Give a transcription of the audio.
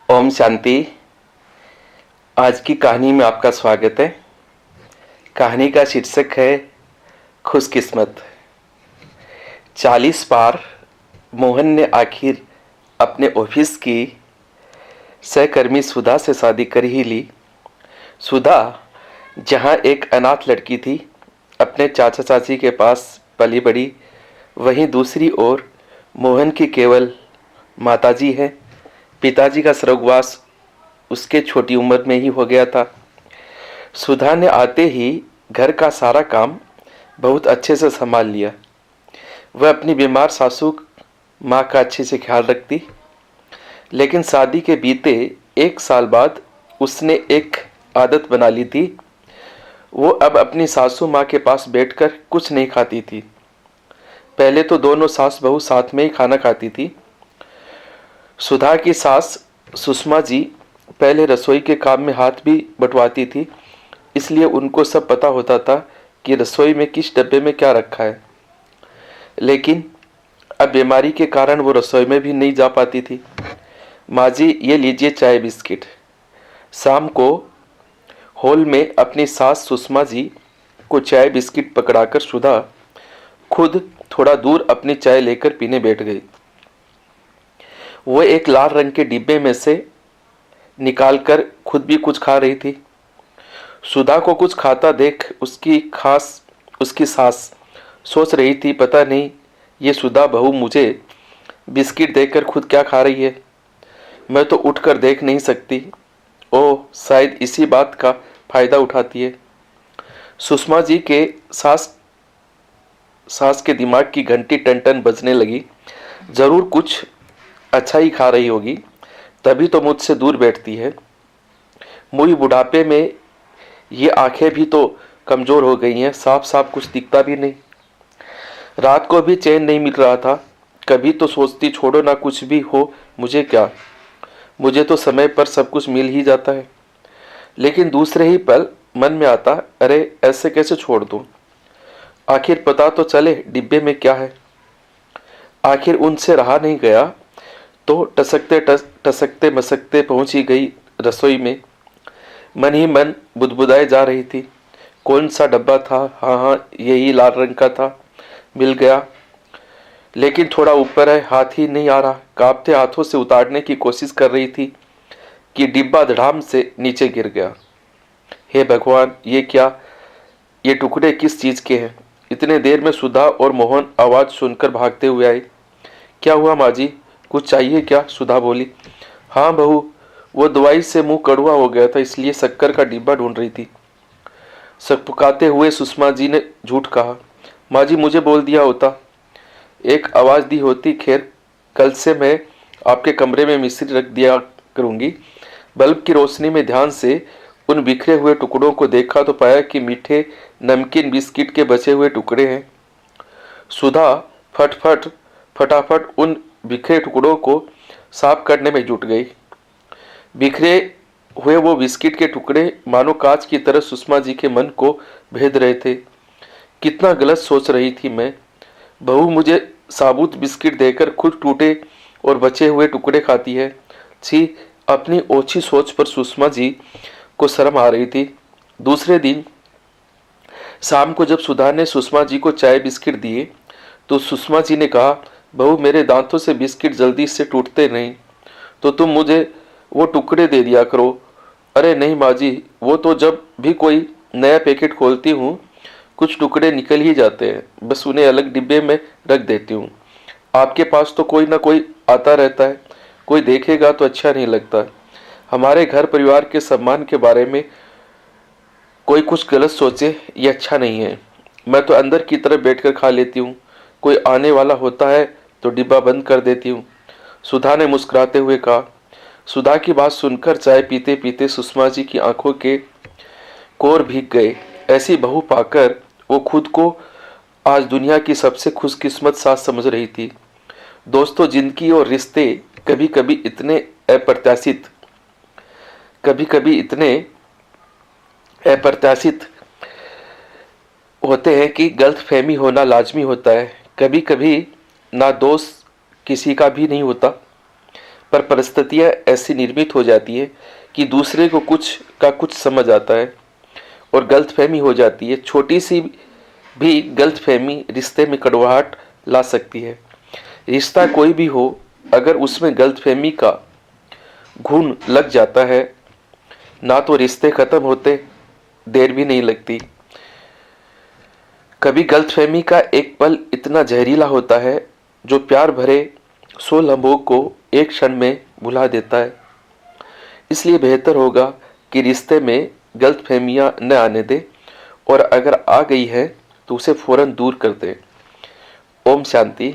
ओम शांति। आज की कहानी में आपका स्वागत है। कहानी का शीर्षक है खुशकिस्मत। 40 बार मोहन ने आखिर अपने ऑफिस की सहकर्मी सुधा से शादी कर ही ली। सुधा जहां एक अनाथ लड़की थी, अपने चाचा चाची के पास पली बड़ी, वहीं दूसरी ओर मोहन की केवल माताजी है। पिताजी का स्वर्गवास उसके छोटी उम्र में ही हो गया था। सुधा ने आते ही घर का सारा काम बहुत अच्छे से संभाल लिया। वह अपनी बीमार सासू माँ का अच्छे से ख्याल रखती। लेकिन शादी के बीते 1 साल बाद उसने एक आदत बना ली थी। वो अब अपनी सासू माँ के पास बैठकर कुछ नहीं खाती थी। पहले तो दोनों सास बहू साथ में ही खाना खाती थी। सुधा की सास सुषमा जी पहले रसोई के काम में हाथ भी बंटवाती थी, इसलिए उनको सब पता होता था कि रसोई में किस डब्बे में क्या रखा है। लेकिन अब बीमारी के कारण वो रसोई में भी नहीं जा पाती थी। माँ जी, ये लीजिए चाय बिस्किट। शाम को हॉल में अपनी सास सुषमा जी को चाय बिस्किट पकड़ाकर सुधा खुद थोड़ा दूर अपनी चाय लेकर पीने बैठ गई। वो एक लाल रंग के डिब्बे में से निकालकर खुद भी कुछ खा रही थी। सुधा को कुछ खाता देख उसकी सास सोच रही थी, पता नहीं ये सुधा बहू मुझे बिस्किट देकर खुद क्या खा रही है। मैं तो उठकर देख नहीं सकती। ओह, शायद इसी बात का फायदा उठाती है। सुषमा जी के सास सास के दिमाग की घंटी टन टन बजने लगी। जरूर कुछ अच्छा ही खा रही होगी, तभी तो मुझसे दूर बैठती है। मुझे बुढ़ापे में ये आंखें भी तो कमजोर हो गई हैं, साफ साफ कुछ दिखता भी नहीं। रात को भी चैन नहीं मिल रहा था। कभी तो सोचती छोड़ो ना, कुछ भी हो मुझे क्या, मुझे तो समय पर सब कुछ मिल ही जाता है। लेकिन दूसरे ही पल मन में आता, अरे ऐसे कैसे छोड़ दूं, आखिर पता तो चले डिब्बे में क्या है। आखिर उनसे रहा नहीं गया तो टसकते मसकते पहुंच ही गई रसोई में। मन ही मन बुदबुदाए जा रही थी, कौन सा डब्बा था, हाँ हाँ यही लाल रंग का था, मिल गया। लेकिन थोड़ा ऊपर है, हाथ ही नहीं आ रहा। कांपते हाथों से उतारने की कोशिश कर रही थी कि डिब्बा धड़ाम से नीचे गिर गया। हे भगवान, ये क्या, ये टुकड़े किस चीज के हैं। इतने देर में सुधा और मोहन आवाज सुनकर भागते हुए आए। क्या हुआ माँ जी, कुछ चाहिए क्या? सुधा बोली। हाँ बहू, वो दवाई से मुंह कड़वा हो गया था, इसलिए शक्कर का डिब्बा ढूंढ रही थी। सकपकाते हुए सुषमा जी ने झूठ कहा। माँ जी, मुझे बोल दिया होता, एक आवाज दी होती। खैर, कल से मैं आपके कमरे में मिश्री रख दिया करूंगी। बल्ब की रोशनी में ध्यान से उन बिखरे हुए टुकड़ों को देखा तो पाया कि मीठे नमकीन बिस्किट के बचे हुए टुकड़े हैं। सुधा फटाफट उन बिखरे टुकड़ों को साफ करने में जुट गई। बिखरे हुए वो बिस्किट के टुकड़े मानो कांच की तरह सुषमा जी के मन को भेद रहे थे। कितना गलत सोच रही थी मैं। बहू मुझे साबुत बिस्किट देकर खुद टूटे और बचे हुए टुकड़े खाती है। छी, अपनी ओछी सोच पर सुषमा जी को शर्म आ रही थी। दूसरे दिन शाम को जब सुधा ने सुषमा जी को चाय बिस्किट दिए तो सुषमा जी ने कहा, बहू मेरे दांतों से बिस्किट जल्दी से टूटते नहीं, तो तुम मुझे वो टुकड़े दे दिया करो। अरे नहीं माँ जी, वो तो जब भी कोई नया पैकेट खोलती हूँ कुछ टुकड़े निकल ही जाते हैं, बस उन्हें अलग डिब्बे में रख देती हूँ। आपके पास तो कोई ना कोई आता रहता है, कोई देखेगा तो अच्छा नहीं लगता। हमारे घर परिवार के सम्मान के बारे में कोई कुछ गलत सोचे, ये अच्छा नहीं है। मैं तो अंदर की तरफ बैठकर खा लेती हूँ, कोई आने वाला होता है तो डिब्बा बंद कर देती हूँ। सुधा ने मुस्कुराते हुए कहा। सुधा की बात सुनकर चाय पीते पीते सुषमा जी की आंखों के कोर भीग गए। ऐसी बहू पाकर वो खुद को आज दुनिया की सबसे खुशकिस्मत सास समझ रही थी। दोस्तों, जिंदगी और रिश्ते कभी कभी इतने अप्रत्याशित कभी कभी इतने अप्रत्याशित होते हैं कि गलतफहमी होना लाजमी होता है। कभी कभी ना दोस्त किसी का भी नहीं होता। पर परिस्थितियाँ ऐसी निर्मित हो जाती है कि दूसरे को कुछ समझ आता है और गलतफहमी हो जाती है। छोटी सी भी गलतफहमी रिश्ते में कड़वाहट ला सकती है। रिश्ता कोई भी हो, अगर उसमें गलतफहमी का घुन लग जाता है, ना तो रिश्ते खत्म होते, देर भी नहीं लगती। कभी गलतफहमी का एक पल इतना जहरीला होता है जो प्यार भरे 100 लम्हों को एक क्षण में भुला देता है। इसलिए बेहतर होगा कि रिश्ते में गलतफहमियां न आने दे, और अगर आ गई है तो उसे फौरन दूर कर दे। ओम शांति।